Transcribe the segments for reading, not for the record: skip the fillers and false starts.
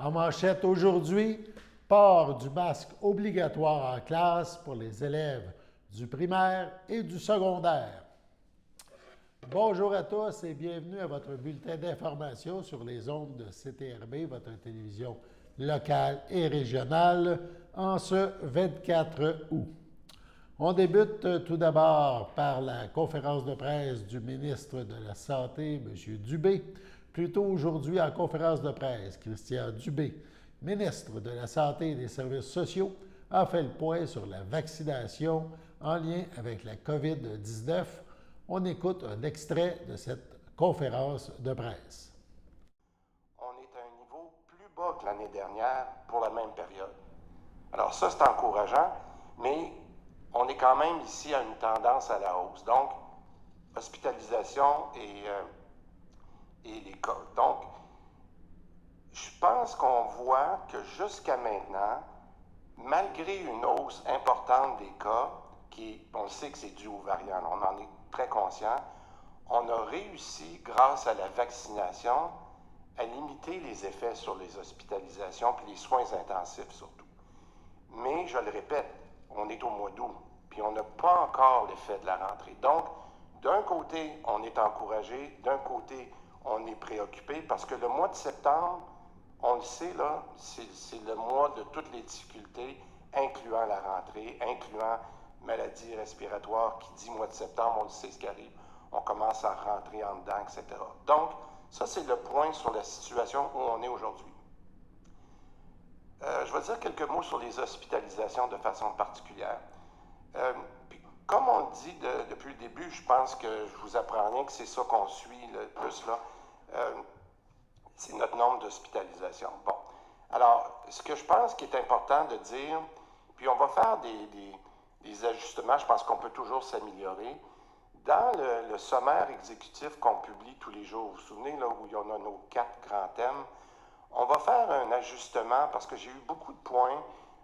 En manchette aujourd'hui, port du masque obligatoire en classe pour les élèves du primaire et du secondaire. Bonjour à tous et bienvenue à votre bulletin d'information sur les ondes de CTRB, votre télévision locale et régionale, en ce 24 août. On débute tout d'abord par la conférence de presse du ministre de la Santé, M. Dubé. Plus tôt aujourd'hui, en conférence de presse, Christian Dubé, ministre de la Santé et des Services sociaux, a fait le point sur la vaccination en lien avec la COVID-19. On écoute un extrait de cette conférence de presse. On est à un niveau plus bas que l'année dernière pour la même période. Alors ça, c'est encourageant, mais on est quand même ici à une tendance à la hausse. Donc, hospitalisation et les cas. Donc, je pense qu'on voit que jusqu'à maintenant, malgré une hausse importante des cas, on sait que c'est dû aux variants, on en est très conscient, on a réussi, grâce à la vaccination, à limiter les effets sur les hospitalisations puis les soins intensifs surtout. Mais, je le répète, on est au mois d'août, puis on n'a pas encore l'effet de la rentrée. Donc, d'un côté, on est encouragé, d'un côté, on est préoccupé, parce que le mois de septembre, on le sait, là, c'est le mois de toutes les difficultés, incluant la rentrée, incluant maladies respiratoires, qui dit mois de septembre, on le sait ce qui arrive. On commence à rentrer en dedans, etc. Donc, ça, c'est le point sur la situation où on est aujourd'hui. Je vais dire quelques mots sur les hospitalisations de façon particulière. Comme on le dit depuis le début, je pense que je vous apprends rien, que c'est ça qu'on suit le plus, là. C'est notre nombre d'hospitalisations. Bon. Alors, ce que je pense qui est important de dire, puis on va faire des ajustements, je pense qu'on peut toujours s'améliorer. Dans le sommaire exécutif qu'on publie tous les jours, vous vous souvenez, là, où il y en a nos 4 grands thèmes, on va faire un ajustement parce que j'ai eu beaucoup de points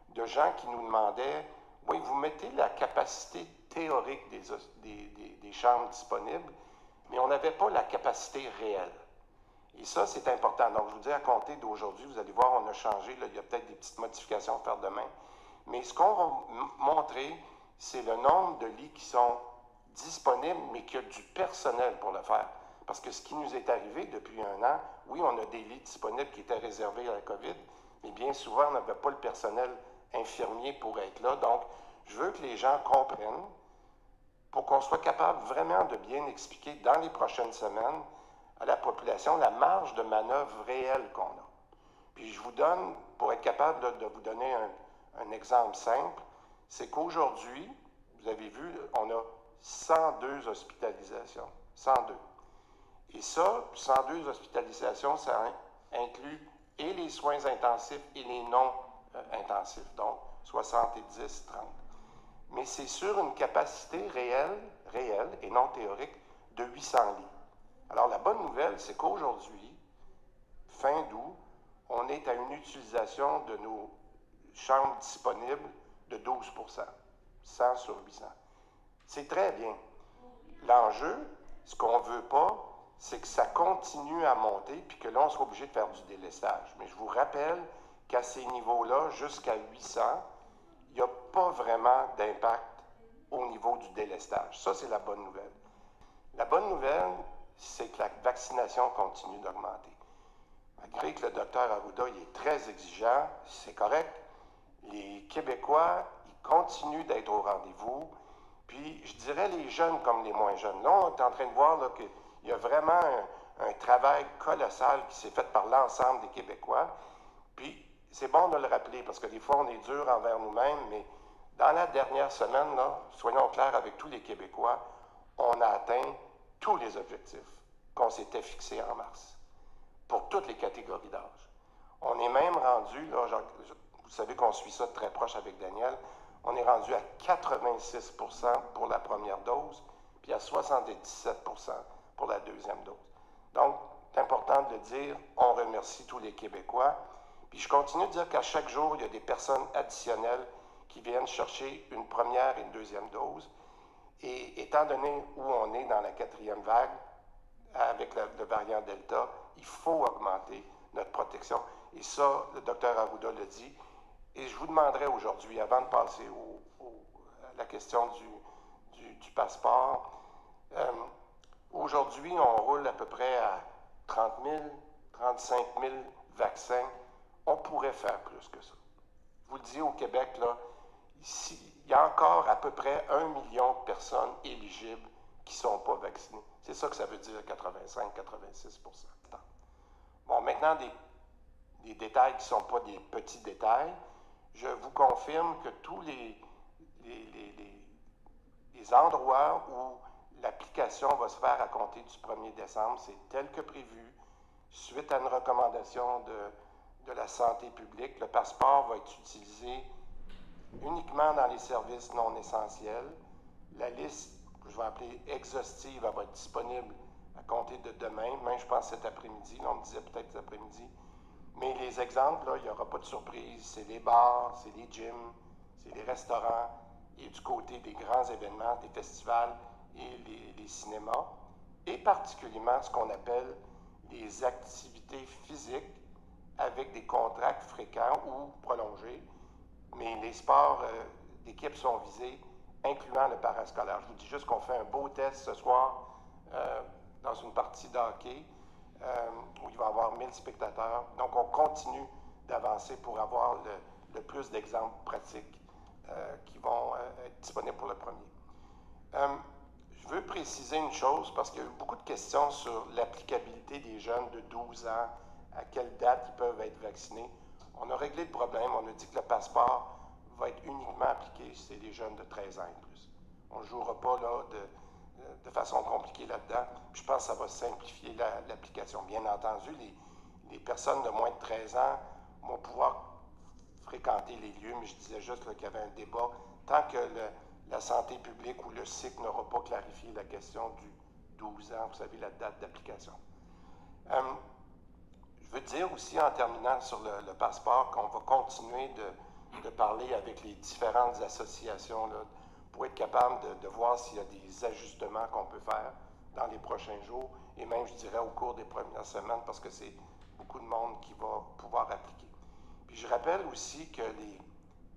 de gens qui nous demandaient, oui, vous mettez la capacité théorique des chambres disponibles, mais on n'avait pas la capacité réelle. Et ça, c'est important. Donc, je vous dis, à compter d'aujourd'hui, vous allez voir, on a changé. Là, il y a peut-être des petites modifications à faire demain. Mais ce qu'on va montrer, c'est le nombre de lits qui sont disponibles, mais qu'il y a du personnel pour le faire. Parce que ce qui nous est arrivé depuis un an, oui, on a des lits disponibles qui étaient réservés à la COVID, mais bien souvent, on n'avait pas le personnel infirmier pour être là. Donc, je veux que les gens comprennent, pour qu'on soit capable vraiment de bien expliquer dans les prochaines semaines à la population la marge de manœuvre réelle qu'on a. Puis je vous donne, pour être capable de vous donner un exemple simple, c'est qu'aujourd'hui, vous avez vu, on a 102 hospitalisations. 102. Et ça, 102 hospitalisations, ça inclut et les soins intensifs et les non intensifs, donc 70, 30. Mais c'est sur une capacité réelle et non théorique de 800 lits. Alors, la bonne nouvelle, c'est qu'aujourd'hui, fin d'août, on est à une utilisation de nos chambres disponibles de 12 100 sur 800. C'est très bien. L'enjeu, ce qu'on ne veut pas, c'est que ça continue à monter puis que là, on soit obligé de faire du délestage. Mais je vous rappelle qu'à ces niveaux-là, jusqu'à 800, il n'y a pas vraiment d'impact au niveau du délestage. Ça, c'est la bonne nouvelle. La bonne nouvelle, c'est que la vaccination continue d'augmenter. Malgré que le docteur Arruda il est très exigeant, c'est correct. Les Québécois, ils continuent d'être au rendez-vous. Puis, je dirais les jeunes comme les moins jeunes. Là, on est en train de voir qu'il y a vraiment un travail colossal qui s'est fait par l'ensemble des Québécois. Puis, c'est bon de le rappeler parce que des fois, on est dur envers nous-mêmes, mais dans la dernière semaine, là, soyons clairs avec tous les Québécois, on a atteint tous les objectifs qu'on s'était fixés en mars, pour toutes les catégories d'âge. On est même rendu, là, vous savez qu'on suit ça de très proche avec Daniel, on est rendu à 86 % pour la première dose, puis à 77 % pour la deuxième dose. Donc, c'est important de le dire, on remercie tous les Québécois. Puis je continue de dire qu'à chaque jour, il y a des personnes additionnelles qui viennent chercher une première et une deuxième dose. Et étant donné où on est dans la 4e vague, avec le variant Delta, il faut augmenter notre protection. Et ça, le docteur Arruda le dit. Et je vous demanderai aujourd'hui, avant de passer à la question du passeport, aujourd'hui, on roule à peu près à 30 000, 35 000 vaccins. On pourrait faire plus que ça. Je vous le dis, au Québec, là, ici, il y a encore à peu près 1 million de personnes éligibles qui ne sont pas vaccinées. C'est ça que ça veut dire, 85-86 %. Bon, maintenant, des détails qui ne sont pas des petits détails. Je vous confirme que tous les endroits où l'application va se faire à compter du 1er décembre, c'est tel que prévu, suite à une recommandation de la santé publique. Le passeport va être utilisé uniquement dans les services non essentiels. La liste, que je vais appeler exhaustive, elle va être disponible à compter de demain, même je pense cet après-midi. Là, on me disait peut-être cet après-midi. Mais les exemples, là, il n'y aura pas de surprise. C'est les bars, c'est les gyms, c'est les restaurants, et du côté des grands événements, des festivals et les cinémas, et particulièrement ce qu'on appelle les activités physiques avec des contracts fréquents ou prolongés. Mais les sports d'équipe sont visés, incluant le parascolaire. Je vous dis juste qu'on fait un beau test ce soir dans une partie de hockey où il va y avoir 1000 spectateurs. Donc, on continue d'avancer pour avoir le plus d'exemples pratiques qui vont être disponibles pour le premier. Je veux préciser une chose parce qu'il y a eu beaucoup de questions sur l'applicabilité des jeunes de 12 ans, à quelle date ils peuvent être vaccinés. On a réglé le problème, on a dit que le passeport va être uniquement appliqué si c'est les jeunes de 13 ans et plus. On ne jouera pas là de façon compliquée là-dedans. Je pense que ça va simplifier l'application. Bien entendu, les personnes de moins de 13 ans vont pouvoir fréquenter les lieux, mais je disais juste qu'il y avait un débat. Tant que la santé publique ou le SIC n'aura pas clarifié la question du 12 ans, vous savez, la date d'application. Je veux dire aussi, en terminant sur le passeport, qu'on va continuer de parler avec les différentes associations là, pour être capable de voir s'il y a des ajustements qu'on peut faire dans les prochains jours et même, je dirais, au cours des premières semaines, parce que c'est beaucoup de monde qui va pouvoir appliquer. Puis je rappelle aussi que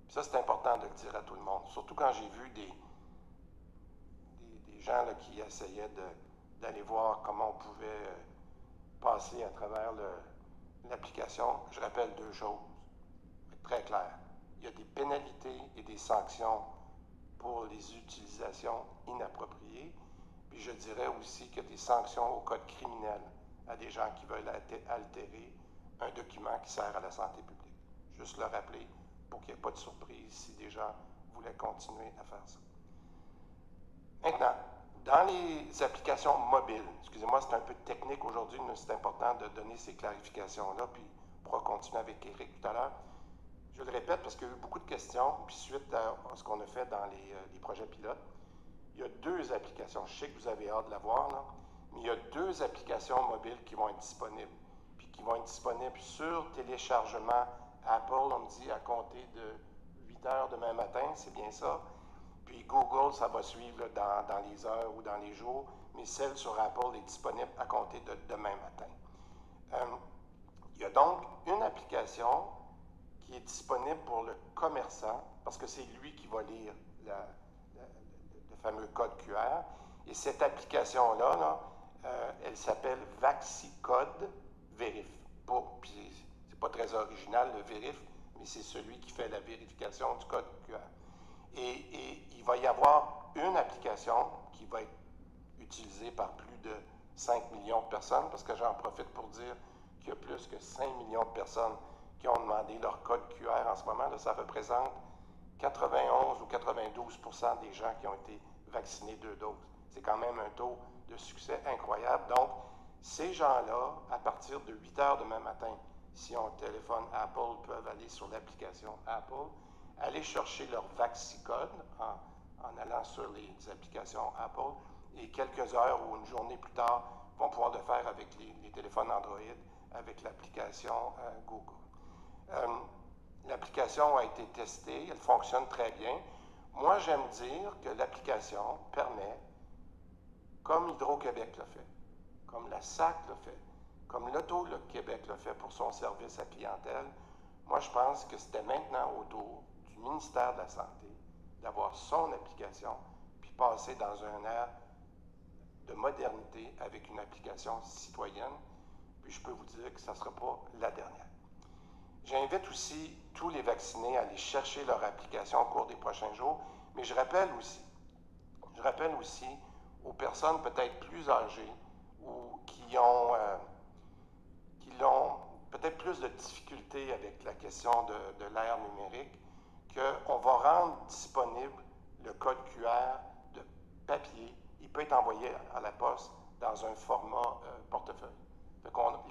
ça c'est important de le dire à tout le monde, surtout quand j'ai vu des gens là, qui essayaient d'aller voir comment on pouvait passer à travers l'application. Je rappelle deux choses, très claires. Il y a des pénalités et des sanctions pour les utilisations inappropriées. Puis je dirais aussi qu'il y a des sanctions au code criminel à des gens qui veulent altérer un document qui sert à la santé publique. Juste le rappeler pour qu'il n'y ait pas de surprise si des gens voulaient continuer à faire ça. Maintenant, dans les applications mobiles, excusez-moi, c'est un peu technique aujourd'hui, mais c'est important de donner ces clarifications-là, puis on pourra continuer avec Éric tout à l'heure. Je le répète parce qu'il y a eu beaucoup de questions, puis suite à ce qu'on a fait dans les projets pilotes, il y a deux applications. Je sais que vous avez hâte de la voir, là, mais il y a deux applications mobiles qui vont être disponibles, puis qui vont être disponibles sur téléchargement Apple, on me dit, à compter de 8 heures demain matin, c'est bien ça. Puis Google, ça va suivre là, dans les heures ou dans les jours, mais celle sur Apple est disponible à compter de demain matin. Il y a donc une application qui est disponible pour le commerçant, parce que c'est lui qui va lire le fameux code QR. Et cette application-là, là, elle s'appelle VaxiCode Verif. Puis c'est pas très original, le Verif, mais c'est celui qui fait la vérification du code QR. Et il va y avoir une application qui va être utilisée par plus de 5 millions de personnes, parce que j'en profite pour dire qu'il y a plus que 5 millions de personnes qui ont demandé leur code QR en ce moment. Là, ça représente 91 ou 92% des gens qui ont été vaccinés 2 doses. C'est quand même un taux de succès incroyable. Donc, ces gens-là, à partir de 8 heures demain matin, si on téléphone Apple, peuvent aller sur l'application Apple, aller chercher leur VaxiCode en allant sur les applications Apple, et quelques heures ou une journée plus tard, vont pouvoir le faire avec les téléphones Android, avec l'application Google. L'application a été testée, elle fonctionne très bien. Moi, j'aime dire que l'application permet, comme Hydro-Québec l'a fait, comme la SAC l'a fait, comme l'Auto le Québec le fait pour son service à clientèle, moi je pense que c'était maintenant au tour du ministère de la Santé d'avoir son application, puis passer dans un air de modernité avec une application citoyenne, puis je peux vous dire que ça ne sera pas la dernière. J'invite aussi tous les vaccinés à aller chercher leur application au cours des prochains jours, mais je rappelle aussi aux personnes peut-être plus âgées ou qui ont peut-être plus de difficultés avec la question de l'ère numérique, qu'on va rendre disponible le code QR de papier. Il peut être envoyé à la poste dans un format portefeuille.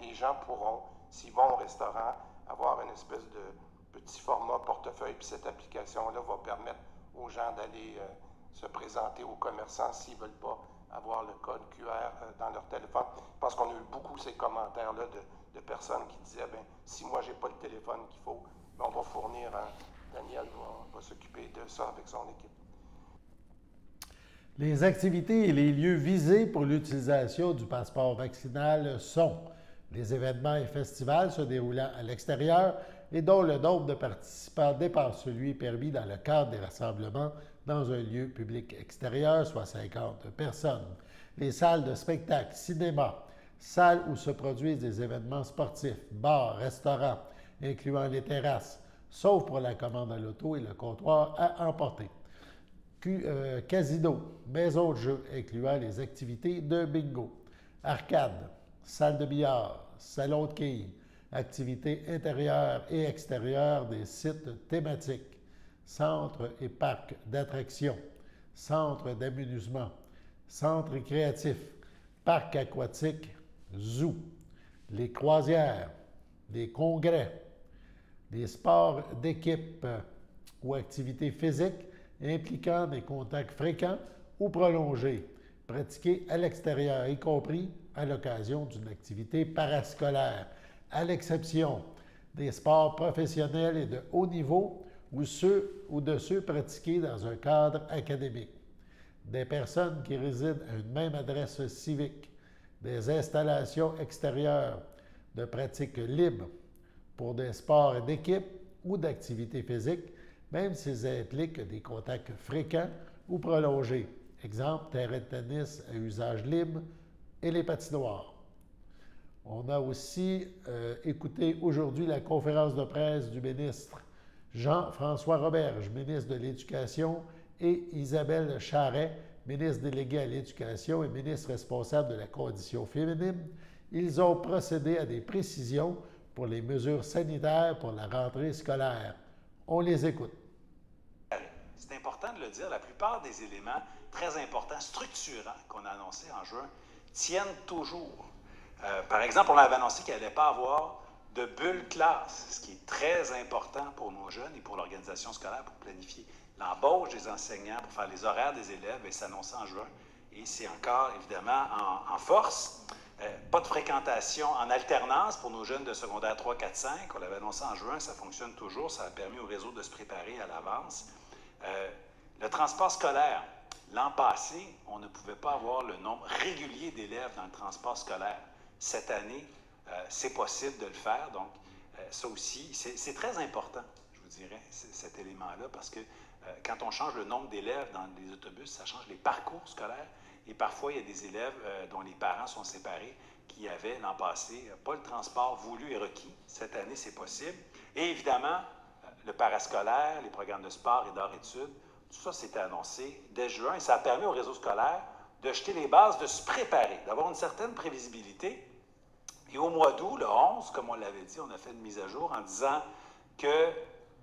Les gens pourront, s'ils vont au restaurant, avoir une espèce de petit format portefeuille, puis cette application-là va permettre aux gens d'aller se présenter aux commerçants s'ils ne veulent pas avoir le code QR dans leur téléphone. Parce qu'on a eu beaucoup ces commentaires-là de personnes qui disaient, bien, si moi, je n'ai pas le téléphone qu'il faut, bien, on va fournir, Daniel va s'occuper de ça avec son équipe. Les activités et les lieux visés pour l'utilisation du passeport vaccinal sont les événements et festivals se déroulant à l'extérieur et dont le nombre de participants dépasse celui permis dans le cadre des rassemblements dans un lieu public extérieur, soit 50 personnes. Les salles de spectacle, cinéma, salles où se produisent des événements sportifs, bars, restaurants, incluant les terrasses, sauf pour la commande à l'auto et le comptoir à emporter. Casino, maison de jeu, incluant les activités de bingo, arcade, salle de billard, salon de quilles, activités intérieures et extérieures des sites thématiques, centres et parcs d'attractions, centres d'amusement, centres récréatifs, parcs aquatiques, zoo, les croisières, les congrès, les sports d'équipe ou activités physiques impliquant des contacts fréquents ou prolongés, pratiqués à l'extérieur, y compris à l'occasion d'une activité parascolaire, à l'exception des sports professionnels et de haut niveau ou de ceux pratiqués dans un cadre académique, des personnes qui résident à une même adresse civique, des installations extérieures de pratiques libres pour des sports d'équipe ou d'activités physiques, même s'ils impliquent des contacts fréquents ou prolongés. Exemple, terrain de tennis à usage libre et les patinoires. On a aussi écouté aujourd'hui la conférence de presse du ministre Jean-François Roberge, ministre de l'Éducation, et Isabelle Charret, ministre déléguée à l'Éducation et ministre responsable de la condition féminine. Ils ont procédé à des précisions pour les mesures sanitaires pour la rentrée scolaire. On les écoute. C'est important de le dire, la plupart des éléments très importants, structurants qu'on a annoncés en juin, tiennent toujours. Par exemple, on avait annoncé qu'il n'allait pas avoir de bulle classe, ce qui est très important pour nos jeunes et pour l'organisation scolaire pour planifier l'embauche des enseignants, pour faire les horaires des élèves, et s'annoncer en juin. Et c'est encore, évidemment, en force. Pas de fréquentation en alternance pour nos jeunes de secondaire 3, 4, 5. On l'avait annoncé en juin, ça fonctionne toujours. Ça a permis au réseau de se préparer à l'avance. Le transport scolaire. L'an passé, on ne pouvait pas avoir le nombre régulier d'élèves dans le transport scolaire. Cette année, c'est possible de le faire. Donc, ça aussi, c'est très important, je vous dirais, cet élément-là, parce que quand on change le nombre d'élèves dans les autobus, ça change les parcours scolaires. Et parfois, il y a des élèves dont les parents sont séparés qui avaient l'an passé pas le transport voulu et requis. Cette année, c'est possible. Et évidemment, le parascolaire, les programmes de sport et d'art-études, tout ça, c'était annoncé dès juin et ça a permis au réseau scolaire de jeter les bases, de se préparer, d'avoir une certaine prévisibilité. Et au mois d'août, le 11, comme on l'avait dit, on a fait une mise à jour en disant que,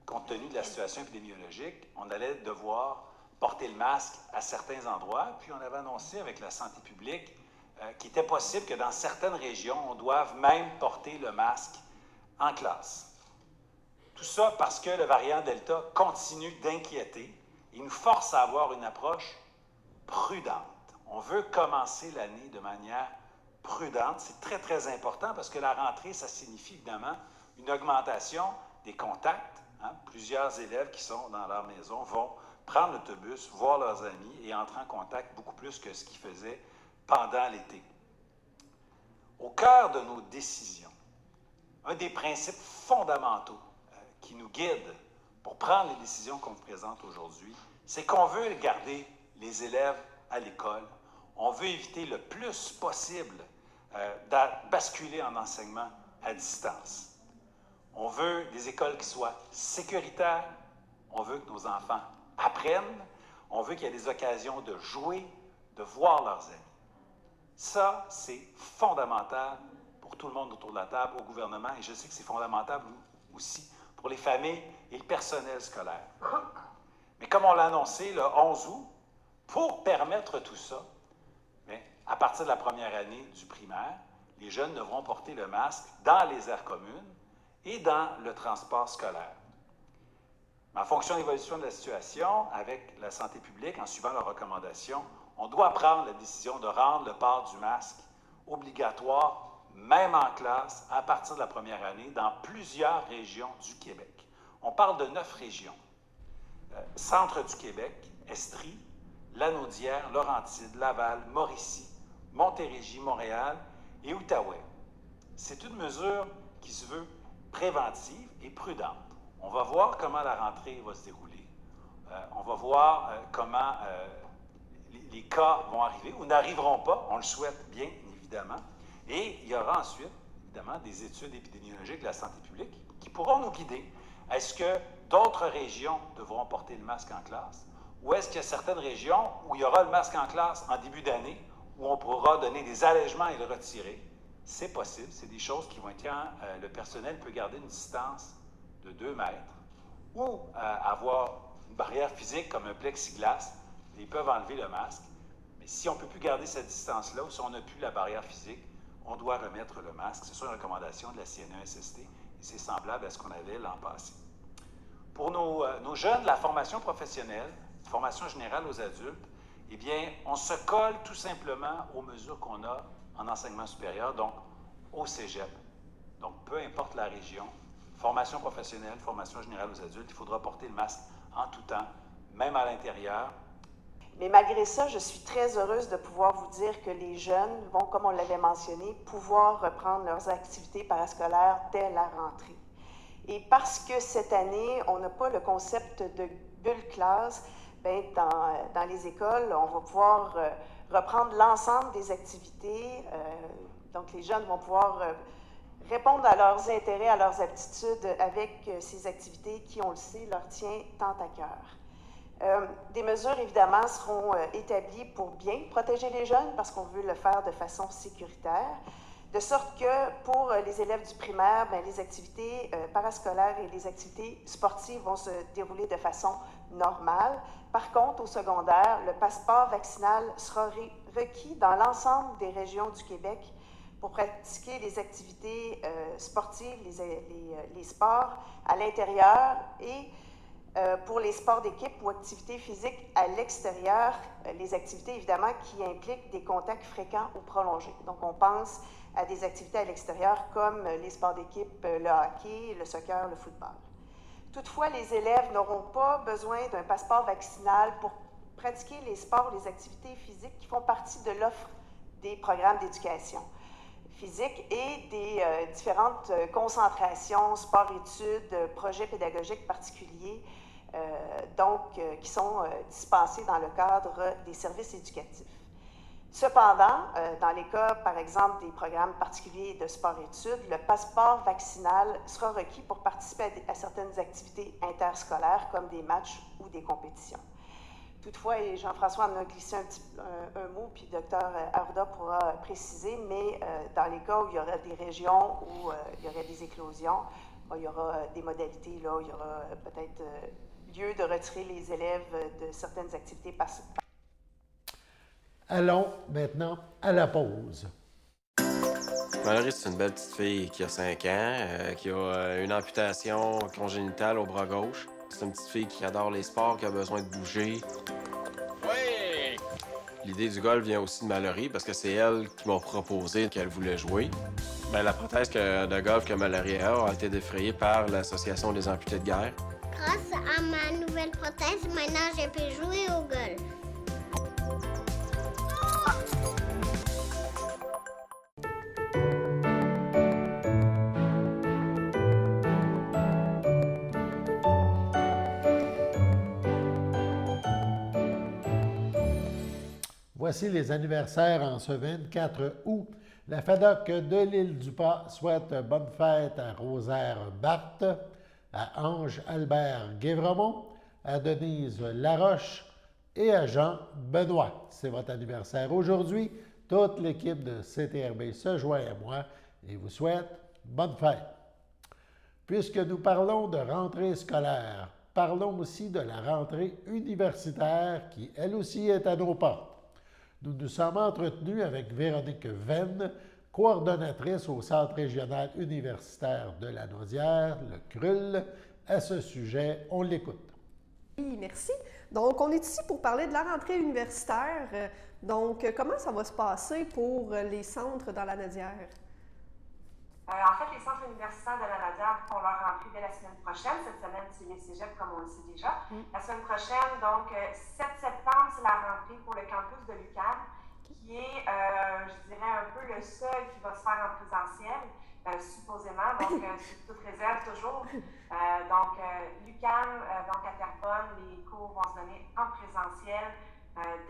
compte tenu de la situation épidémiologique, on allait devoir porter le masque à certains endroits. Puis on avait annoncé avec la santé publique qu'il était possible que dans certaines régions, on doive même porter le masque en classe. Tout ça parce que le variant Delta continue d'inquiéter. Il nous force à avoir une approche prudente. On veut commencer l'année de manière prudente. C'est très, très important parce que la rentrée, ça signifie évidemment une augmentation des contacts. Plusieurs élèves qui sont dans leur maison vont prendre l'autobus, voir leurs amis et entrer en contact beaucoup plus que ce qu'ils faisaient pendant l'été. au cœur de nos décisions, un des principes fondamentaux qui nous guide pour prendre les décisions qu'on vous présente aujourd'hui, c'est qu'on veut garder les élèves à l'école. On veut éviter le plus possible de basculer en enseignement à distance. On veut des écoles qui soient sécuritaires. On veut que nos enfants apprennent. On veut qu'il y ait des occasions de jouer, de voir leurs amis. Ça, c'est fondamental pour tout le monde autour de la table, au gouvernement, et je sais que c'est fondamental aussi pour les familles et le personnel scolaire. Mais comme on l'a annoncé le 11 août, pour permettre tout ça, bien, à partir de la première année du primaire, les jeunes devront porter le masque dans les aires communes et dans le transport scolaire. Mais en fonction de l'évolution de la situation, avec la santé publique, en suivant leurs recommandations, on doit prendre la décision de rendre le port du masque obligatoire, même en classe, à partir de la première année, dans plusieurs régions du Québec. On parle de 9 régions. Centre du Québec, Estrie, Lanaudière, Laurentides, Laval, Mauricie, Montérégie, Montréal et Outaouais. C'est une mesure qui se veut préventive et prudente. On va voir comment la rentrée va se dérouler. On va voir comment les cas vont arriver ou n'arriveront pas. On le souhaite bien évidemment. Et il y aura ensuite, évidemment, des études épidémiologiques de la santé publique qui pourront nous guider. Est-ce que d'autres régions devront porter le masque en classe? Ou est-ce qu'il y a certaines régions où il y aura le masque en classe en début d'année, où on pourra donner des allègements et le retirer? C'est possible, c'est des choses qui vont être quand le personnel peut garder une distance de 2 mètres ou avoir une barrière physique comme un plexiglas, ils peuvent enlever le masque. Mais si on ne peut plus garder cette distance-là ou si on n'a plus la barrière physique, on doit remettre le masque. C'est sur une recommandation de la CNESST et c'est semblable à ce qu'on avait l'an passé. Pour nos jeunes, la formation professionnelle, formation générale aux adultes, eh bien, on se colle tout simplement aux mesures qu'on a en enseignement supérieur, donc au cégep. Donc, peu importe la région, formation professionnelle, formation générale aux adultes, il faudra porter le masque en tout temps, même à l'intérieur. Mais malgré ça, je suis très heureuse de pouvoir vous dire que les jeunes vont, comme on l'avait mentionné, pouvoir reprendre leurs activités parascolaires dès la rentrée. Et parce que cette année, on n'a pas le concept de bulle classe, bien, dans les écoles, on va pouvoir reprendre l'ensemble des activités. Donc, les jeunes vont pouvoir répondre à leurs intérêts, à leurs aptitudes avec ces activités qui, on le sait, leur tient tant à cœur. Des mesures, évidemment, seront établies pour bien protéger les jeunes parce qu'on veut le faire de façon sécuritaire, de sorte que pour les élèves du primaire, bien, les activités parascolaires et les activités sportives vont se dérouler de façon normale. Par contre, au secondaire, le passeport vaccinal sera requis dans l'ensemble des régions du Québec pour pratiquer les activités sportives, les sports à l'intérieur et pour les sports d'équipe ou activités physiques à l'extérieur, les activités évidemment qui impliquent des contacts fréquents ou prolongés. Donc, on pense à des activités à l'extérieur comme les sports d'équipe, le hockey, le soccer, le football. Toutefois, les élèves n'auront pas besoin d'un passeport vaccinal pour pratiquer les sports, les activités physiques qui font partie de l'offre des programmes d'éducation physique et des différentes concentrations, sport-études, projets pédagogiques particuliers, qui sont dispensés dans le cadre des services éducatifs. Cependant, dans les cas, par exemple, des programmes particuliers de sport-études, le passeport vaccinal sera requis pour participer à certaines activités interscolaires comme des matchs ou des compétitions. Toutefois, et Jean-François en a glissé un mot, puis le Dr Arruda pourra préciser, mais dans les cas où il y aura des régions où il y aurait des éclosions, il y aura des modalités, là, où il y aura peut-être lieu de retirer les élèves de certaines activités. Allons maintenant à la pause. Valérie, c'est une belle petite fille qui a 5 ans, qui a une amputation congénitale au bras gauche. C'est une petite fille qui adore les sports, qui a besoin de bouger. Oui! L'idée du golf vient aussi de Mallory parce que c'est elle qui m'a proposé qu'elle voulait jouer. Ben, la prothèse de golf que Mallory a été défrayée par l'Association des amputés de guerre. Grâce à ma nouvelle prothèse, maintenant je peux jouer au golf. Voici les anniversaires en ce 24 août. La FADOC de l'île du Pas souhaite bonne fête à Rosaire Barthes, à Ange Albert Guévremont, à Denise Laroche et à Jean Benoît. C'est votre anniversaire aujourd'hui. Toute l'équipe de CTRB se joint à moi et vous souhaite bonne fête. Puisque nous parlons de rentrée scolaire, parlons aussi de la rentrée universitaire qui, elle aussi, est à nos portes. Nous nous sommes entretenus avec Véronique Venn, coordonnatrice au Centre régional universitaire de Lanaudière, le CRUL. À ce sujet, on l'écoute. Oui, merci. Donc, on est ici pour parler de la rentrée universitaire. Donc, comment ça va se passer pour les centres dans Lanaudière? En fait, les centres universitaires de Lanaudière font leur rentrée dès la semaine prochaine. Cette semaine, c'est les cégeps, comme on le sait déjà. La semaine prochaine, donc, 7 septembre, c'est la rentrée pour le campus de l'UQAM, qui est, je dirais, un peu le seul qui va se faire en présentiel, supposément. Donc, c'est toute réserve toujours. L'UQAM, donc à Terrebonne, les cours vont se donner en présentiel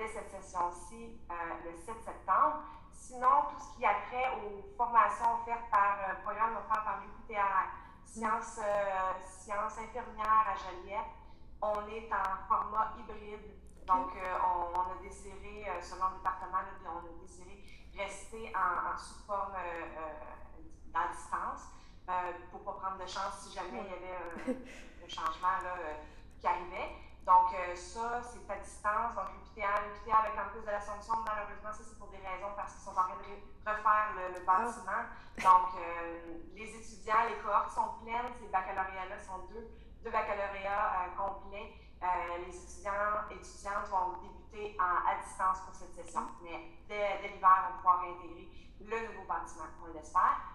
dès cette session-ci, le 7 septembre. Sinon, tout ce qui a trait aux formations offertes par programme offert par l'UQTR, sciences infirmières à Joliette, on est en format hybride. Donc, on a désiré, selon le département, on a désiré rester en sous-forme à distance pour ne pas prendre de chance si jamais il y avait un changement qui arrivait. Donc, ça, c'est à distance. Donc, l'UQTR, le campus de l'Assomption, malheureusement, ça, c'est pour des raisons parce qu'ils sont en train de refaire le bâtiment. Donc, les étudiants, les cohortes sont pleines. Ces baccalauréats-là sont deux baccalauréats complets. Les étudiantes vont débuter à distance pour cette session. Mais dès l'hiver, on va pouvoir intégrer le nouveau bâtiment, on l'espère.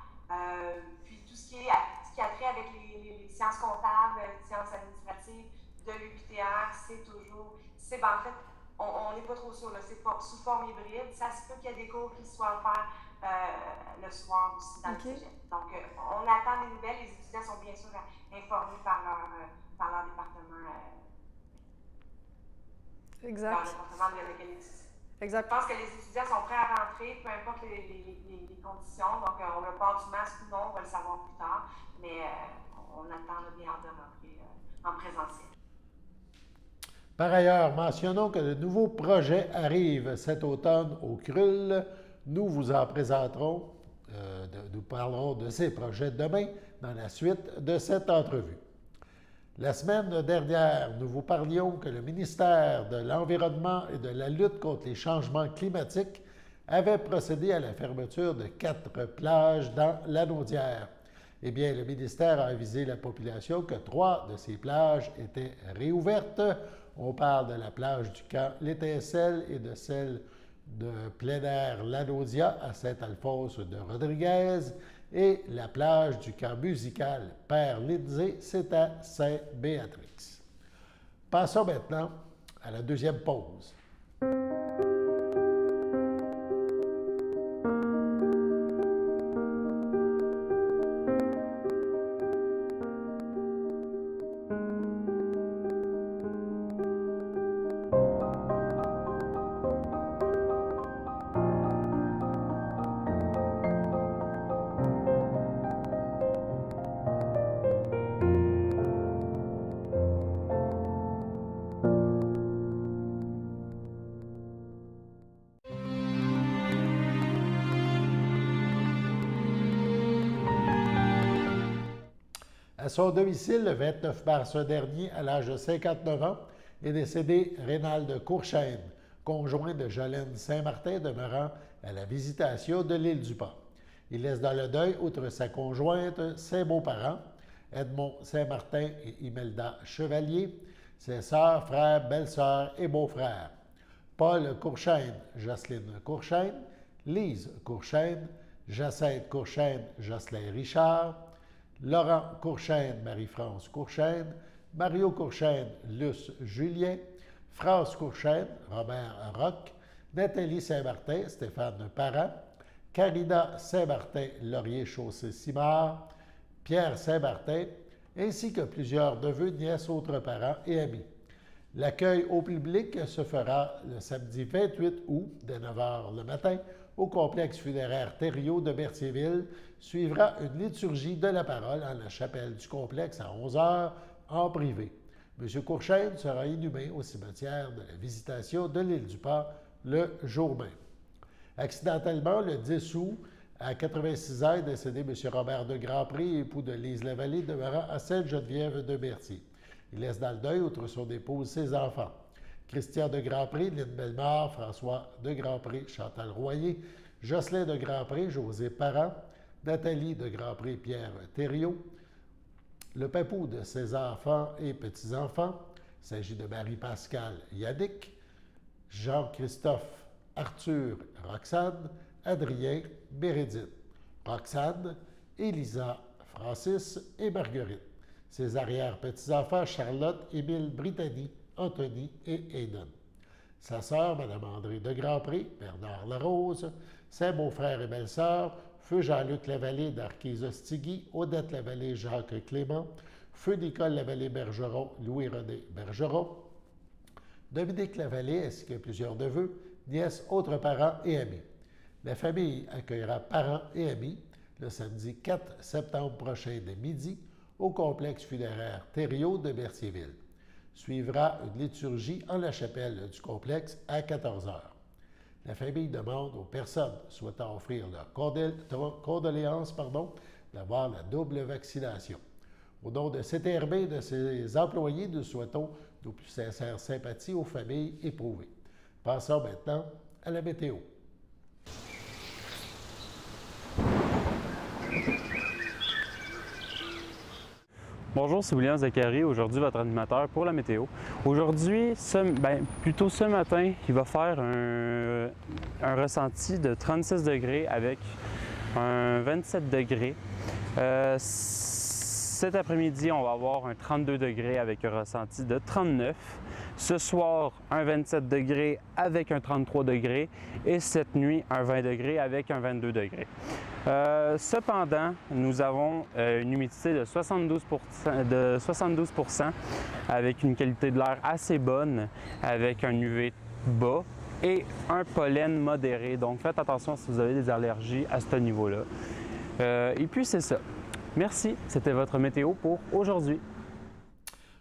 Puis, tout ce qui a trait avec les sciences comptables, les sciences administratives, de l'UQTR, c'est toujours... en fait, on n'est pas trop sûr, c'est sous forme hybride. Ça se peut qu'il y ait des cours qui soient offerts le soir aussi dans le cégep. Donc, on attend des nouvelles. Les étudiants sont bien sûr informés par leur département. Exact. Par le département de lequel ils étudient. Exact. Je pense que les étudiants sont prêts à rentrer, peu importe les conditions. Donc, on le port du masque ou non, on va le savoir plus tard. Mais on attend bien hâte de rentrer en présentiel. Par ailleurs, mentionnons que de nouveaux projets arrivent cet automne au CRUL. Nous vous en présenterons, nous parlerons de ces projets demain dans la suite de cette entrevue. La semaine dernière, nous vous parlions que le ministère de l'Environnement et de la lutte contre les changements climatiques avait procédé à la fermeture de 4 plages dans Lanaudière. Eh bien, le ministère a avisé la population que 3 de ces plages étaient réouvertes. On parle de la plage du camp L'Étincelle et de celle de plein air Lanaudia à Saint-Alphonse de Rodriguez et la plage du camp musical Père Lindsay, c'est à Saint-Béatrix. Passons maintenant à la deuxième pause. À son domicile, le 29 mars dernier, à l'âge de 59 ans, est décédé Rénald Courchaine, conjoint de Jolène Saint-Martin demeurant à la Visitation de l'île du Pas. Il laisse dans le deuil, outre sa conjointe, ses beaux-parents, Edmond Saint-Martin et Imelda Chevalier, ses sœurs, frères, belles-sœurs et beaux-frères, Paul Courchaine, Jocelyne Courchaine, Lise Courchaine, Jacinthe Courchaine, Jocelyn Richard, Laurent Courchaine, Marie-France Courchaine, Mario Courchaine, Luce Julien, France Courchaine, Robert Roch, Nathalie Saint-Martin, Stéphane Parent, Carina Saint-Martin, Laurier Chaussée-Simard, Pierre Saint-Martin, ainsi que plusieurs neveux, nièces, autres parents et amis. L'accueil au public se fera le samedi 28 août, dès 9 h le matin, au complexe funéraire Thériault de Berthierville. Suivra une liturgie de la parole en la chapelle du complexe à 11 h en privé. M. Courchaine sera inhumé au cimetière de la Visitation de l'île du Port le jour même. Accidentellement, le 10 août, à 86 ans, est décédé M. Robert de Grandpré, époux de Lise Lavallée, demeurant à Sainte-Geneviève de Berthier. Il laisse dans le deuil, outre son épouse, ses enfants. Christian de Grandpré, Lynne Bellemare, François de Grandpré, Chantal Royer, Jocelyn de Grandpré, José Parent, Nathalie de Grandpré, Pierre Thériault, le papou de ses enfants et petits-enfants. Il s'agit de Marie-Pascale Yannick, Jean-Christophe, Arthur, Roxane, Adrien, Bérédine, Roxane, Élisa, Francis et Marguerite. Ses arrière-petits-enfants, Charlotte, Émile, Brittany, Anthony et Aidan. Sa sœur, Mme André de Grandpré, Bernard Larose, ses beaux-frères et belles-sœurs, Feu Jean-Luc Lavallée d'Arquise-Ostigui, Odette Lavallée, Jacques Clément, Feu Nicole Lavallée-Bergeron, Louis-René Bergeron, Dominique Lavallée ainsi que plusieurs neveux, nièces, autres parents et amis. La famille accueillera parents et amis le samedi 4 septembre prochain dès midi au complexe funéraire Thériault de Berthierville. Suivra une liturgie en la chapelle du complexe à 14 h. La famille demande aux personnes souhaitant offrir leurs condoléances d'avoir la double vaccination. Au nom de CTRB et de ses employés, nous souhaitons nos plus sincères sympathies aux familles éprouvées. Passons maintenant à la météo. Bonjour, c'est William Zachary, aujourd'hui votre animateur pour la météo. Aujourd'hui, plutôt ce matin, il va faire un ressenti de 36 degrés avec un 27 degrés. Cet après-midi, on va avoir un 32 degrés avec un ressenti de 39. Ce soir, un 27 degrés avec un 33 degrés et cette nuit, un 20 degrés avec un 22 degrés. Cependant, nous avons une humidité de 72 avec une qualité de l'air assez bonne, avec un UV bas et un pollen modéré. Donc, faites attention si vous avez des allergies à ce niveau-là. Et puis, c'est ça. Merci, c'était votre météo pour aujourd'hui.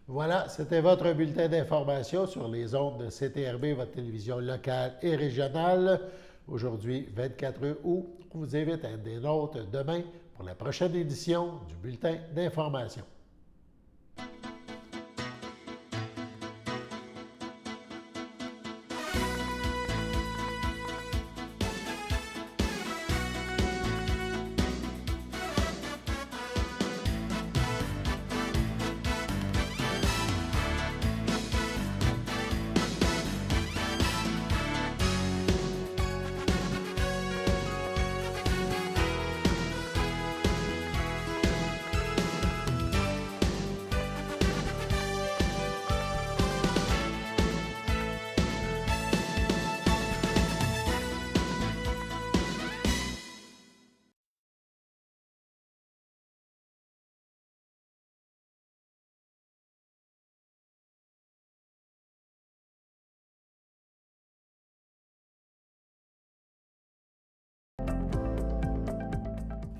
Voilà, c'était votre bulletin d'information sur les ondes de CTRB, votre télévision locale et régionale. Aujourd'hui, 24 août, on vous invite à être des nôtres demain pour la prochaine édition du bulletin d'information.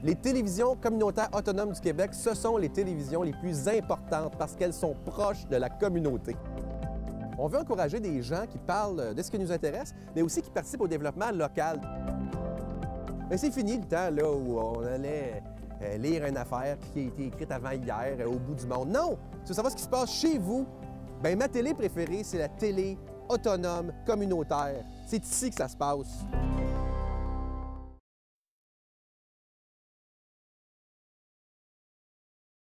Les télévisions communautaires autonomes du Québec, ce sont les télévisions les plus importantes parce qu'elles sont proches de la communauté. On veut encourager des gens qui parlent de ce qui nous intéresse, mais aussi qui participent au développement local. Mais c'est fini le temps là, où on allait lire une affaire qui a été écrite avant hier au bout du monde. Non! Si vous savez ce qui se passe chez vous, bien, ma télé préférée, c'est la télé autonome communautaire. C'est ici que ça se passe.